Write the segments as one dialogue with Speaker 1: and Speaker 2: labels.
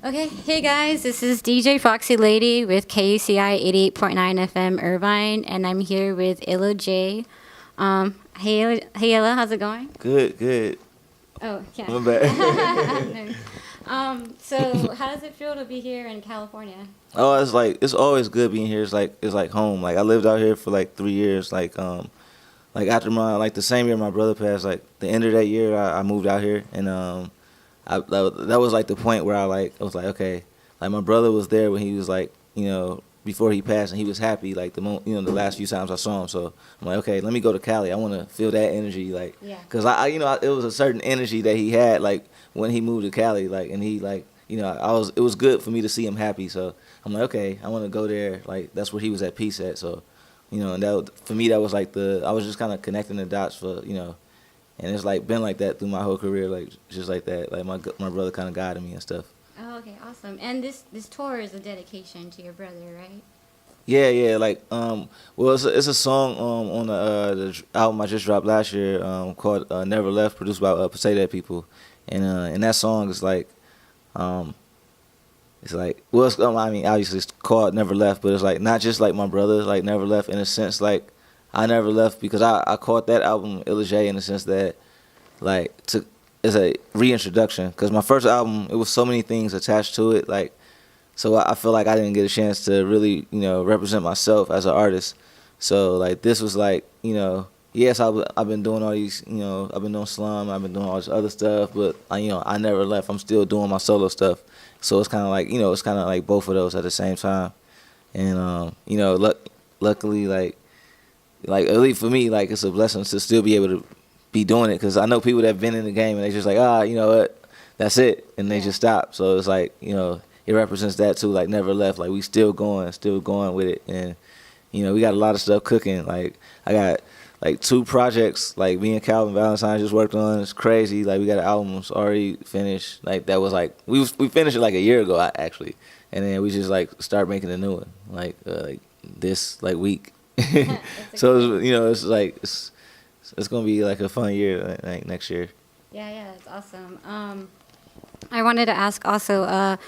Speaker 1: Okay, hey guys, this is DJ Foxy Lady with KUCI 88.9 FM Irvine, and I'm here with Illa J. Hey Illa, how's it going?
Speaker 2: Good, good.
Speaker 1: Oh, yeah.
Speaker 2: My bad.
Speaker 1: So how does it feel to be here in California?
Speaker 2: Oh, it's always good being here. It's like home. Like I lived out here for like 3 years. Like after the same year my brother passed. Like the end of that year, I moved out here, and that was like the point where I was like, okay, like my brother was there when he was like, before he passed, and he was happy like the last few times I saw him. So I'm like, okay, let me go to Cali. I want to feel that energy, like,
Speaker 1: Yeah.
Speaker 2: cause it was a certain energy that he had like when he moved to Cali, like, and he like, it was good for me to see him happy. So I'm like, okay, I want to go there. Like that's where he was at peace at. So, and for me that was like I was just kind of connecting the dots for. And it's like been like that through my whole career, like just like that. Like my brother kind of guided me and stuff.
Speaker 1: Oh, okay, awesome. And this tour is a dedication to your brother, right?
Speaker 2: Yeah, yeah. Well, it's a song on the album I just dropped last year called "Never Left," produced by Say That People, and that song is um, I mean, obviously it's called "Never Left," but it's like not just like my brother like never left in a sense like I never left because I caught that album Illa J in the sense that as a reintroduction because my first album it was so many things attached to it like so I feel like I didn't get a chance to really represent myself as an artist. So like this was like yes I've been doing all these I've been doing Slum, I've been doing all this other stuff, but I never left. I'm still doing my solo stuff. So it's kind of like it's kind of like both of those at the same time, and luckily like at least for me, like it's a blessing to still be able to be doing it because I know people that have been in the game and they just like you know what, that's it, and they just stop. So it's like it represents that too. Like never left. Like we still going with it, and we got a lot of stuff cooking. Like I got like 2 projects like me and Calvin Valentine just worked on. It's crazy. Like we got albums already finished. Like that was like we finished it like a year ago actually, and then we just like start making a new one like this like week. So it's gonna be like a fun year like next year.
Speaker 1: Yeah, that's awesome. I wanted to ask also, I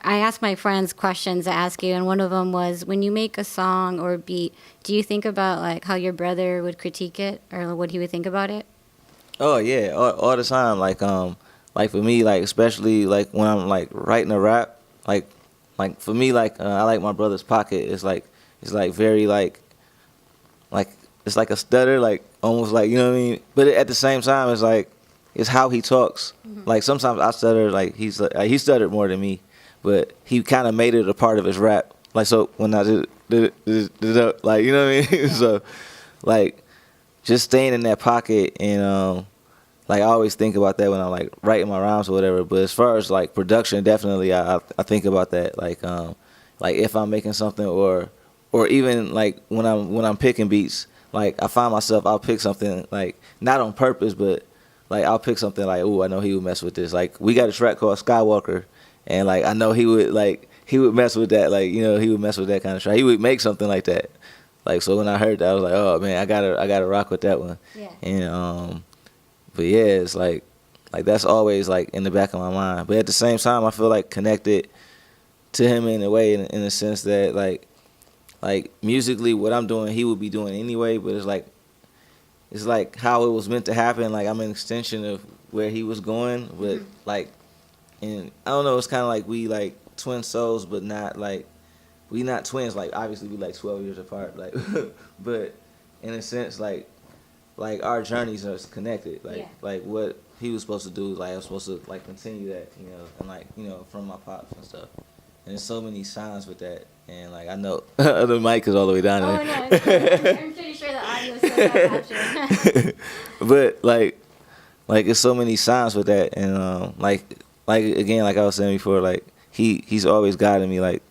Speaker 1: asked my friends questions to ask you, and one of them was, when you make a song or a beat, do you think about like how your brother would critique it or what he would think about it?
Speaker 2: Oh yeah, all the time. Like for me, like especially like when I'm like writing a rap, like for me, I like my brother's pocket. It's like very like it's like a stutter, like almost like you know what I mean. But at the same time, it's how he talks.
Speaker 1: Mm-hmm.
Speaker 2: Like sometimes I stutter, like he stuttered more than me, but he kind of made it a part of his rap. Like so when I did like you know what I mean.
Speaker 1: Yeah.
Speaker 2: So like just staying in that pocket and like I always think about that when I'm like writing my rhymes or whatever. But as far as like production, definitely I think about that. Like if I'm making something or even like when I'm picking beats, like I find myself I'll pick something like not on purpose, but like I'll pick something like, ooh, I know he would mess with this. Like we got a track called Skywalker, and like I know he would mess with that. Like he would mess with that kind of track. He would make something like that. Like so when I heard that, I was like, oh man, I gotta rock with that one.
Speaker 1: Yeah.
Speaker 2: And but yeah, it's like that's always like in the back of my mind. But at the same time, I feel like connected to him in a way, in the sense that like musically, what I'm doing, he would be doing anyway. But it's like how it was meant to happen. Like I'm an extension of where he was going. But like, and I don't know. It's kind of like we like twin souls, but not like we not twins. Like obviously we like 12 years apart. Like, but in a sense, like our journeys are connected. Like what he was supposed to do, like I was supposed to like continue that, and like from my pops and stuff. And there's so many signs with that, and like I know the mic is all the way down
Speaker 1: Oh
Speaker 2: there.
Speaker 1: no, I'm pretty sure the audio still got captured.
Speaker 2: But like it's so many signs with that, and like again, like I was saying before, like he's always guiding me, like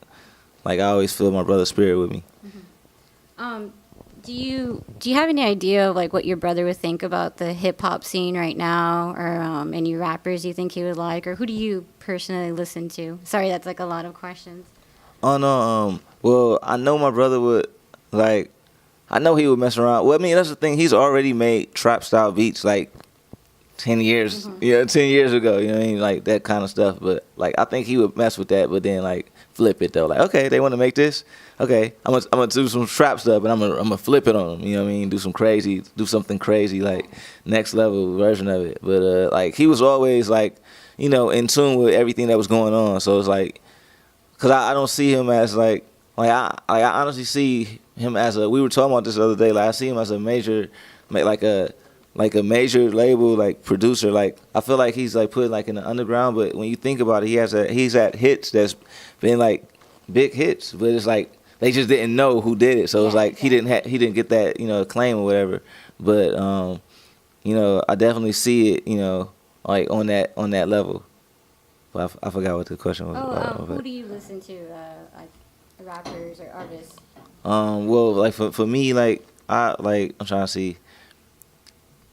Speaker 2: I always feel my brother's spirit with me.
Speaker 1: Um, do you have any idea of like what your brother would think about the hip hop scene right now, or any rappers you think he would like, or who do you personally listen to? Sorry, that's like a lot of questions.
Speaker 2: Oh no, well I know my brother would like. I know he would mess around. Well, I mean that's the thing. He's already made trap style beats like 10 years, 10 years ago, you know what I mean? Like that kind of stuff. But like, I think he would mess with that, but then like flip it though. Like, okay, they want to make this. Okay, I'm gonna do some trap stuff, and I'm gonna flip it on them. You know what I mean? Do something crazy, like next level version of it. But like he was always like, in tune with everything that was going on. So it's like, cause I don't see him as I honestly see him as we were talking about this the other day. Like I see him as a major, like a major label like producer. Like I feel like he's like put like in the underground, but when you think about it, he's had hits that's been like big hits, but it's like they just didn't know who did it. So it's like he didn't get that acclaim or whatever. But I definitely see it like on that level. But I forgot what the question was.
Speaker 1: Who do you listen to, like rappers or artists?
Speaker 2: Well, like for me, like I'm trying to see.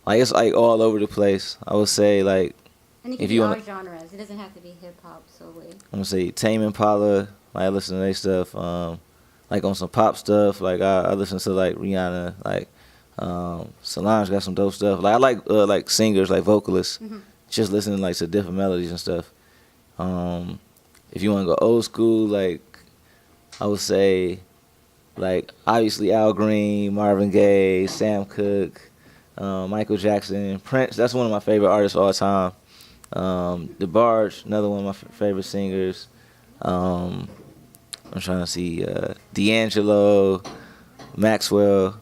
Speaker 2: Like it's like all over the place. I would say like
Speaker 1: And it can
Speaker 2: if
Speaker 1: be
Speaker 2: you
Speaker 1: all
Speaker 2: want,
Speaker 1: genres. It doesn't have to be hip hop solely.
Speaker 2: I'm gonna say Tame Impala. Like I listen to their stuff. Like on some pop stuff. Like I listen to like Rihanna. Like Solange got some dope stuff. Like I like singers, like vocalists. Just listening like to different melodies and stuff. If you want to go old school, like I would say, like obviously Al Green, Marvin Gaye, Sam Cooke, Michael Jackson, Prince. That's one of my favorite artists of all time. DeBarge, another one of my favorite singers. I'm trying to see D'Angelo, Maxwell,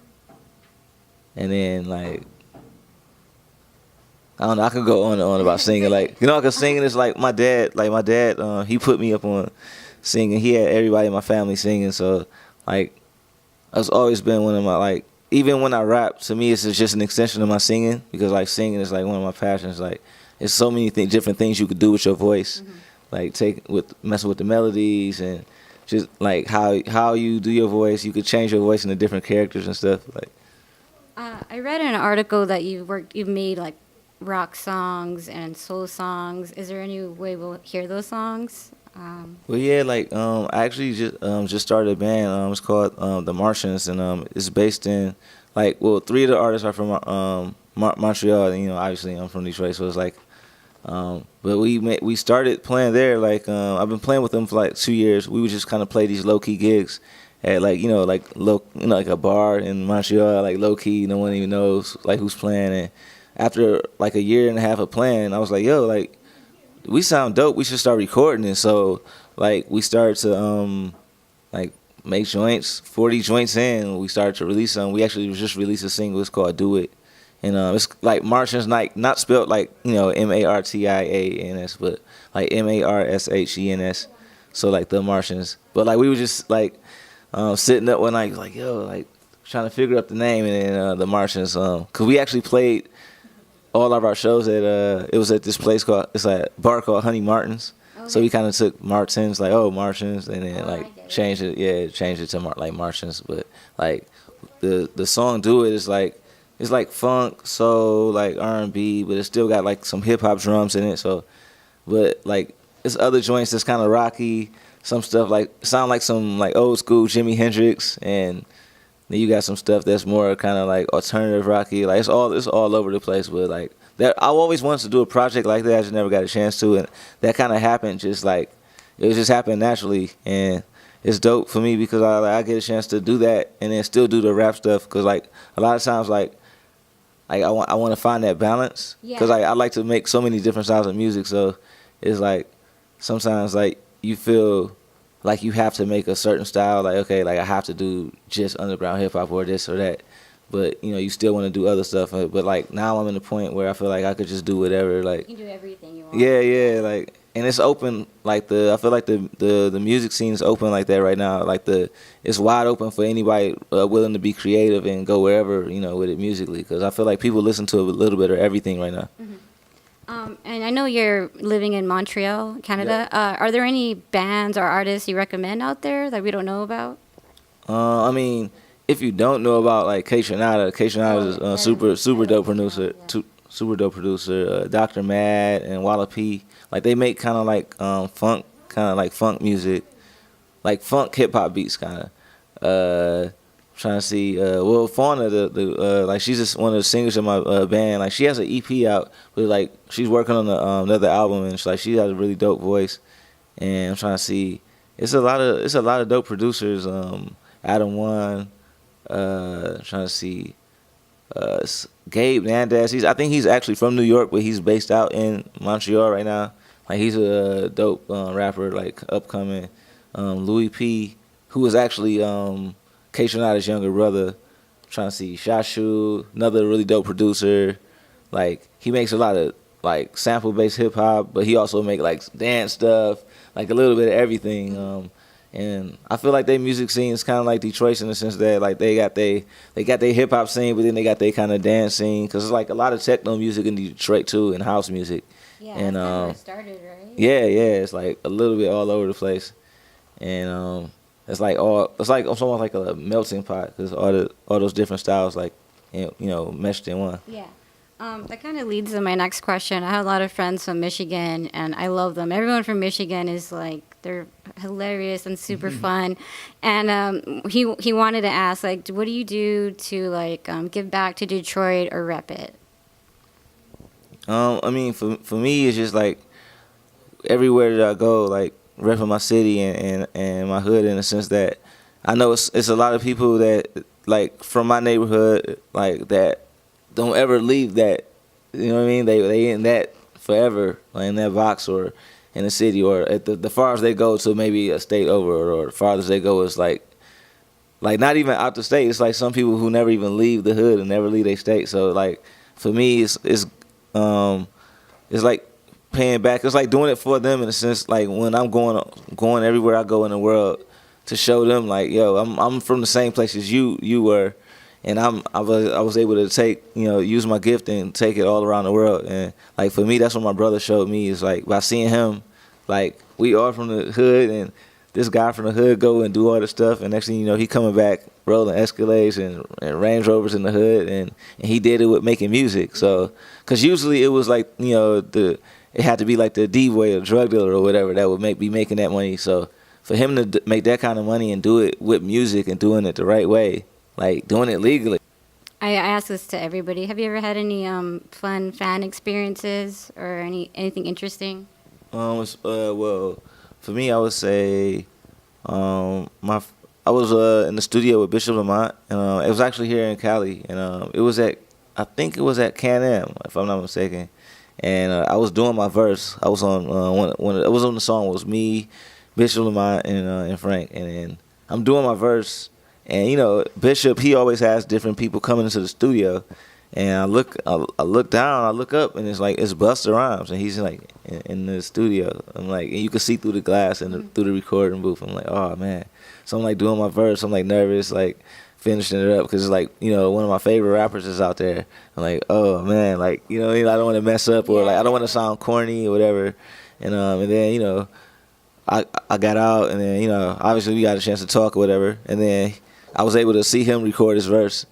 Speaker 2: and then like I don't know. I could go on and on about singing. Like cause singing is like my dad. Like my dad, he put me up on singing. He had everybody in my family singing. So like, that's always been one of my like. Even when I rap, to me, it's just an extension of my singing because like singing is like one of my passions. Like, it's so many different things you could do with your voice. Like messing with the melodies and just like how you do your voice. You could change your voice into different characters and stuff. Like,
Speaker 1: I read in an article that you've made like rock songs and soul songs. Is there any way we'll hear those songs?
Speaker 2: Well, yeah, like I actually just started a band. It's called The Martians, and it's based in three of the artists are from Montreal. And, obviously I'm from Detroit, so it's like, but we started playing there. Like I've been playing with them for like 2 years. We would just kind of play these low key gigs at like like a bar in Montreal, like low key. No one even knows like who's playing. And after like a year and a half of playing, I was like, yo, like, we sound dope. We should start recording it. So, like, we started to, like, make joints. 40 joints in, we started to release them. We actually just released a single. It's called Do It. And it's like Martians, like, not spelled like, Martians, but like Marshens. So, like, The Martians. But, like, we were just, like, sitting up one night, like, yo, like, trying to figure out the name. And then The Martians, because we actually played all of our shows at it was at this place it's a bar called Honey Martins. Okay. So we kind of took Martins, like Martians, and then changed it to like Martians. But like the song "Do It" is like it's like funk, soul, like R&B, but it still got like some hip hop drums in it. So, but like it's other joints that's kind of rocky. Some stuff like sound like some like old school Jimi Hendrix, and then you got some stuff that's more kind of like alternative rocky. Like it's all over the place. But like that, I always wanted to do a project like that. I just never got a chance to, and that kind of happened. Just like it just happened naturally, and it's dope for me because I get a chance to do that and then still do the rap stuff. Cause like a lot of times like I want to find that balance. Cause I like to make so many different styles of music. So it's like sometimes like you feel like you have to make a certain style, like, okay, like I have to do just underground hip hop or this or that. But, you still want to do other stuff. But, like, now I'm in the point where I feel like I could just do whatever. Like,
Speaker 1: you can do everything you want.
Speaker 2: Yeah, like, and it's open, like, I feel like the music scene is open like that right now. Like, it's wide open for anybody willing to be creative and go wherever, with it musically. Because I feel like people listen to a little bit of everything right now.
Speaker 1: Mm-hmm. And I know you're living in Montreal, Canada. Yeah. Are there any bands or artists you recommend out there that we don't know about?
Speaker 2: I mean, if you don't know about like Kaytranada is a super dope producer. Super dope producer. Dr. Mad and Walla P. Like they make kind of like funk music, like funk hip hop beats kind of. Trying to see. Well, Fauna, the like she's just one of the singers in my band. Like she has an EP out, but like she's working on another album, and she has a really dope voice. And I'm trying to see. It's a lot of dope producers. Adam One. Trying to see. Gabe Nandez. I think he's actually from New York, but he's based out in Montreal right now. Like he's a dope rapper, like upcoming. Louis P, who was actually K Tronada's younger brother. Trying to see Shashu, another really dope producer. Like he makes a lot of like sample based hip hop, but he also make like dance stuff, like a little bit of everything. And I feel like their music scene is kind of like Detroit's in the sense that like they got their hip hop scene, but then they got their kind of dance scene because it's like a lot of techno music in Detroit too, and house music.
Speaker 1: Yeah,
Speaker 2: and
Speaker 1: that's how it started, right?
Speaker 2: yeah, it's like a little bit all over the place, and it's almost like a melting pot because all those different styles like meshed in one.
Speaker 1: Yeah. That kind of leads to my next question. I have a lot of friends from Michigan, and I love them. Everyone from Michigan is like, they're hilarious and super fun. And he wanted to ask, like, what do you do to like give back to Detroit or rep it?
Speaker 2: I mean, for me, it's just like everywhere that I go, like repping my city and my hood in the sense that I know it's a lot of people that like from my neighborhood like that don't ever leave that. You know what I mean? They in that forever, like in that box or in the city or at the farthest they go to maybe a state over or the farthest they go is like not even out the state. It's like some people who never even leave the hood and never leave their state. So like for me, it's like paying back. It's like doing it for them in a sense. Like when I'm going everywhere I go in the world to show them like, yo, I'm from the same place as you were, and I was able to take use my gift and take it all around the world. And like for me, that's what my brother showed me is like by seeing him, like we are from the hood and this guy from the hood go and do all this stuff, and next thing you know, he coming back rolling Escalades and Range Rovers in the hood, and he did it with making music. So, because usually it was like it had to be like the D-boy or drug dealer or whatever that would be making that money. So for him to make that kind of money and do it with music and doing it the right way, like doing it legally.
Speaker 1: I ask this to everybody. Have you ever had any fun fan experiences or anything interesting?
Speaker 2: Well, for me, I would say, I was in the studio with Bishop Lamont, and it was actually here in Cali, and I think it was at Can-Am, if I'm not mistaken, and I was doing my verse. I was on it was on the song. It was me, Bishop Lamont, and Frank, and then I'm doing my verse, and Bishop, he always has different people coming into the studio. And I look down, I look up, and it's Busta Rhymes, and he's like in the studio. I'm like, and you can see through the glass and through the recording booth. I'm like, oh man. So I'm like doing my verse. I'm like nervous, like finishing it up because it's like one of my favorite rappers is out there. I'm like, oh man, like I don't want to mess up or like I don't want to sound corny or whatever. And then I got out, and then obviously we got a chance to talk or whatever. And then I was able to see him record his verse,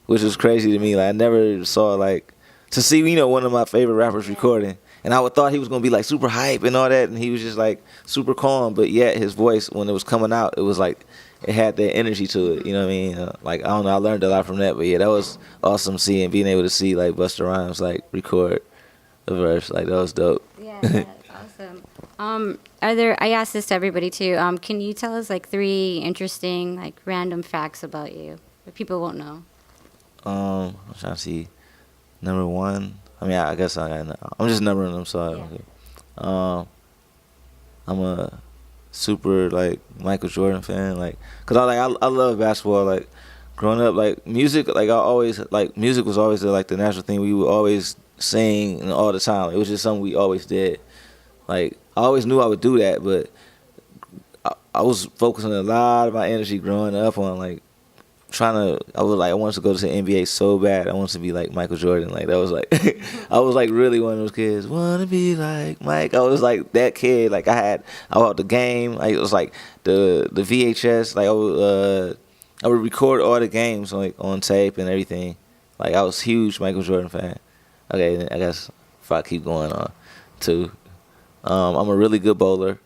Speaker 2: which was crazy to me. Like I never saw to see one of my favorite rappers recording, and I would thought he was gonna be like super hype and all that, and he was just like super calm. But yet his voice when it was coming out, it was like it had that energy to it. You know what I mean? Like I don't know, I learned a lot from that. But yeah, that was awesome being able to see like Busta Rhymes like record a verse. Like that was dope.
Speaker 1: Yeah, that's awesome. I asked this to everybody too. Can you tell us like 3 interesting like random facts about you that people won't know?
Speaker 2: I'm trying to see. Number 1. I mean, I guess I'm just numbering them. So, I'm a super like Michael Jordan fan. Like, cause I love basketball. Like, growing up, like music. Like I always music was always like the natural thing we would always sing and all the time. It was just something we always did. Like I always knew I would do that, but I was focusing a lot of my energy growing up on like. I wanted to go to the NBA so bad. I wanted to be like Michael Jordan. Like that was like, I was like really one of those kids. Want to be like Mike. I was like that kid. Like I bought the game. Like it was like the VHS. Like I would record all the games like on tape and everything. Like I was a huge Michael Jordan fan. Okay, I guess if I keep going on, too, I'm a really good bowler.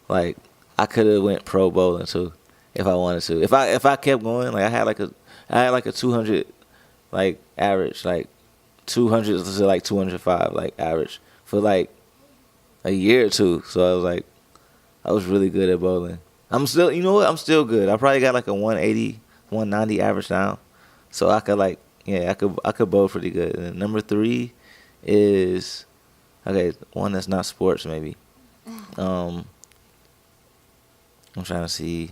Speaker 2: Like I could have went pro bowling too. if I wanted to. If I kept going, like I had like a 200 like average, like 200 to like 205 like average for like a year or two. So I was like, I was really good at bowling. I'm still, you know what? I'm still good. I probably got like a 180, 190 average now. So I could like, yeah, I could bowl pretty good. And then number 3 is, okay, one that's not sports maybe. I'm trying to see.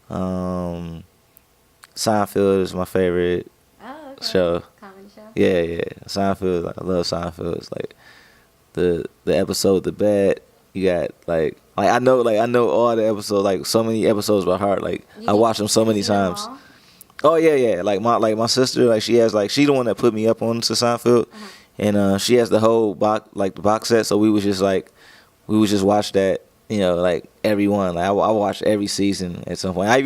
Speaker 2: Seinfeld is my favorite
Speaker 1: Oh, okay.
Speaker 2: show.
Speaker 1: Comedy show.
Speaker 2: Yeah, yeah. Seinfeld, I love Seinfeld. It's like the episode, the bad. You got I know all the episodes, like so many episodes by heart. Like I watch them so many times. Oh yeah, yeah. Like my sister, like she has she the one that put me up on to Seinfeld, and she has the whole the box set. So we would just watch that, like every one. Like I watched every season at some point. I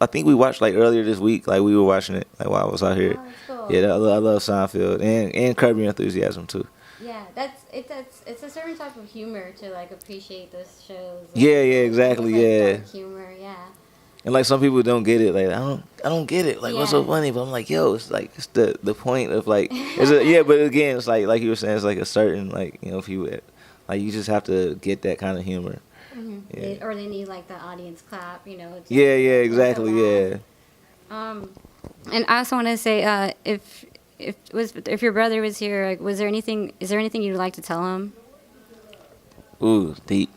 Speaker 2: think we watched like earlier this week. Like we were watching it like while I was out here.
Speaker 1: Oh, that's cool.
Speaker 2: Yeah, I love Seinfeld and Curb Your Enthusiasm too.
Speaker 1: Yeah, it's a certain type of humor to like appreciate those shows. Like,
Speaker 2: Yeah, yeah, exactly,
Speaker 1: like
Speaker 2: yeah.
Speaker 1: dark humor, yeah.
Speaker 2: And like some people don't get it. Like I don't get it. Like what's so
Speaker 1: Yeah.
Speaker 2: funny? But I'm like, yo, it's like it's the point of like but again, it's like you were saying, it's like a certain people like you just have to get that kind of humor. Yeah.
Speaker 1: Or they need like the audience clap, to,
Speaker 2: Yeah,
Speaker 1: to
Speaker 2: exactly,
Speaker 1: laugh.
Speaker 2: yeah.
Speaker 1: And I also want to say, if your brother was here, like, is there anything you'd like to tell him?
Speaker 2: Ooh, deep.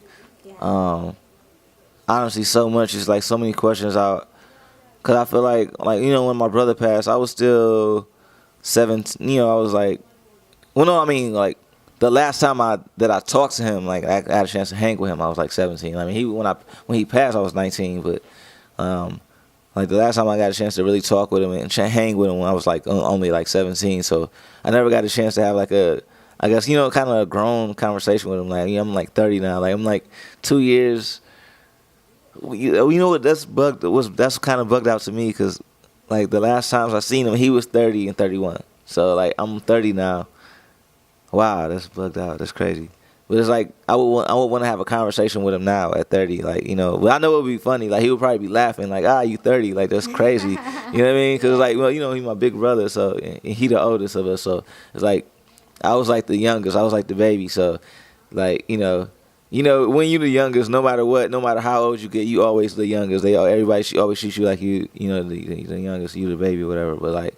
Speaker 1: Yeah.
Speaker 2: Honestly, so much. It's like so many questions out. Cause I feel like when my brother passed, I was still 17. I was like, well, no, I mean like the last time that I talked to him, like I had a chance to hang with him, I was like 17. I mean, when he passed, I was 19. But like the last time I got a chance to really talk with him and hang with him, when I was like only like 17. So I never got a chance to have like I guess kind of a grown conversation with him. Like I'm like 30 now. Like I'm like 2 years. You know what? That's kind of bugged out to me because like the last times I seen him, he was 30 and 31. So like I'm 30 now. Wow, that's bugged out. That's crazy. But it's like I would want to have a conversation with him now at 30. Like but I know it would be funny. Like he would probably be laughing. Like you 30? Like that's crazy. You know what I mean? Because like he's my big brother. So and he the oldest of us. So it's like I was like the youngest. I was like the baby. So like when you the youngest, no matter what, no matter how old you get, you always the youngest. Everybody always treat you like the youngest, you the baby, or whatever. But like,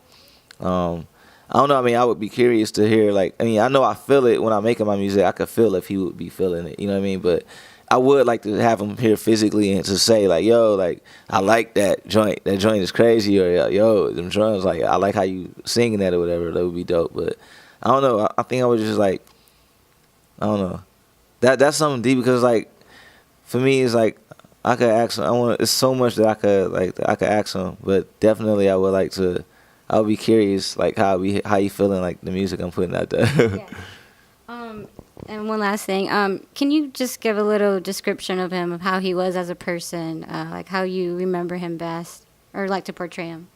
Speaker 2: I don't know. I mean, I would be curious to hear. Like, I mean, I know I feel it when I'm making my music. I could feel if he would be feeling it. You know what I mean? But I would like to have him here physically and to say like, yo, like I like that joint. That joint is crazy. Or yo, them drums. Like I like how you singing that or whatever. That would be dope. But I don't know. I think I would just like, I don't know. That's something deep because like for me it's like I could ask him. It's so much that I could ask him, but definitely I would be curious like how you feeling like the music I'm putting out there.
Speaker 1: Yeah. And one last thing, can you just give a little description of him, of how he was as a person, like how you remember him best or like to portray him?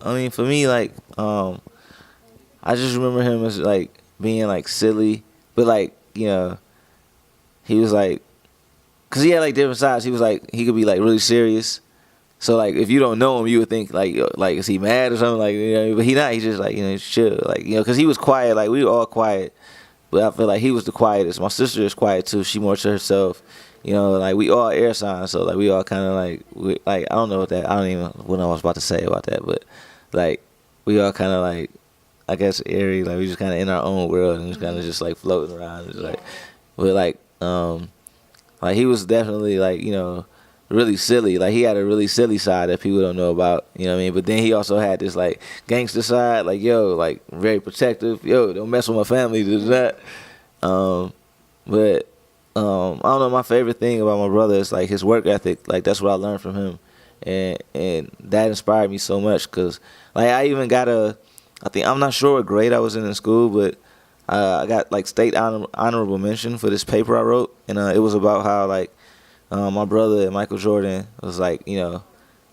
Speaker 2: I mean, for me, like I just remember him as like being like silly, but like he was like, cause he had like different sides. He was like, he could be like really serious. So like, if you don't know him, you would think like is he mad or something? Like but he not. He's just like he's chill. Like cause he was quiet. Like we were all quiet, but I feel like he was the quietest. My sister is quiet too. She more to herself. Like we all air signs, so like we all kind of like I don't know what I was about to say about that, but like we all kind of like I guess airy. Like we just kind of in our own world and just kind of just like floating around. Just like. But like he was definitely like really silly. Like he had a really silly side that people don't know about. You know what I mean? But then he also had this like gangster side. Like like very protective. Don't mess with my family. This that. But I don't know. My favorite thing about my brother is like his work ethic. Like that's what I learned from him, and that inspired me so much. Cause like I even got I'm not sure what grade I was in school, but. I got like state honorable mention for this paper I wrote, and it was about how like my brother and Michael Jordan was like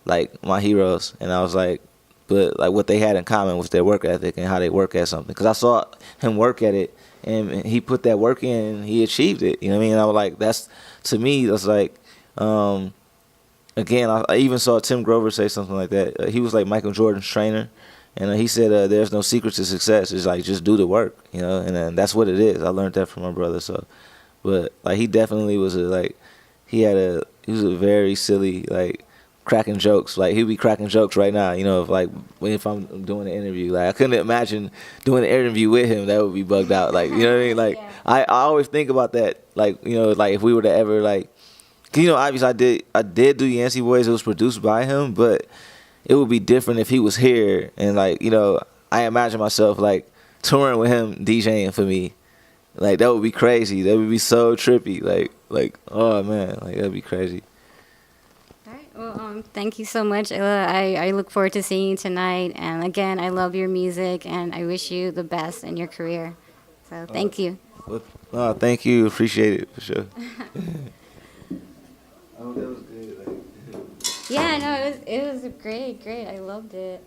Speaker 2: like my heroes, and I was like, but like what they had in common was their work ethic and how they work at something. Because I saw him work at it, and he put that work in, and he achieved it. You know what I mean? And I was like, to me, that's like, it's again, I even saw Tim Grover say something like that. He was like Michael Jordan's trainer, and he said, "There's no secret to success. It's like just do the work, you know." And that's what it is. I learned that from my brother. So, but like he definitely was he was a very silly like cracking jokes. Like he'd be cracking jokes right now, you know, if I'm doing an interview. Like I couldn't imagine doing an interview with him. That would be bugged out. Like you know what I mean? Like
Speaker 1: Yeah.
Speaker 2: I always think about that. Like you know, like if we were to ever like. 'Cause, you know, obviously I did do Yancey Boys. It was produced by him, but it would be different if he was here. And like, you know, I imagine myself like touring with him, DJing for me. Like that would be crazy. That would be so trippy. Oh man, like that'd be crazy.
Speaker 1: All right. Well, thank you so much, Illa. I look forward to seeing you tonight. And again, I love your music, and I wish you the best in your career. So thank you.
Speaker 2: Well, thank you. Appreciate it for sure. Oh, that was good.
Speaker 1: Yeah, no, it was great. I loved it.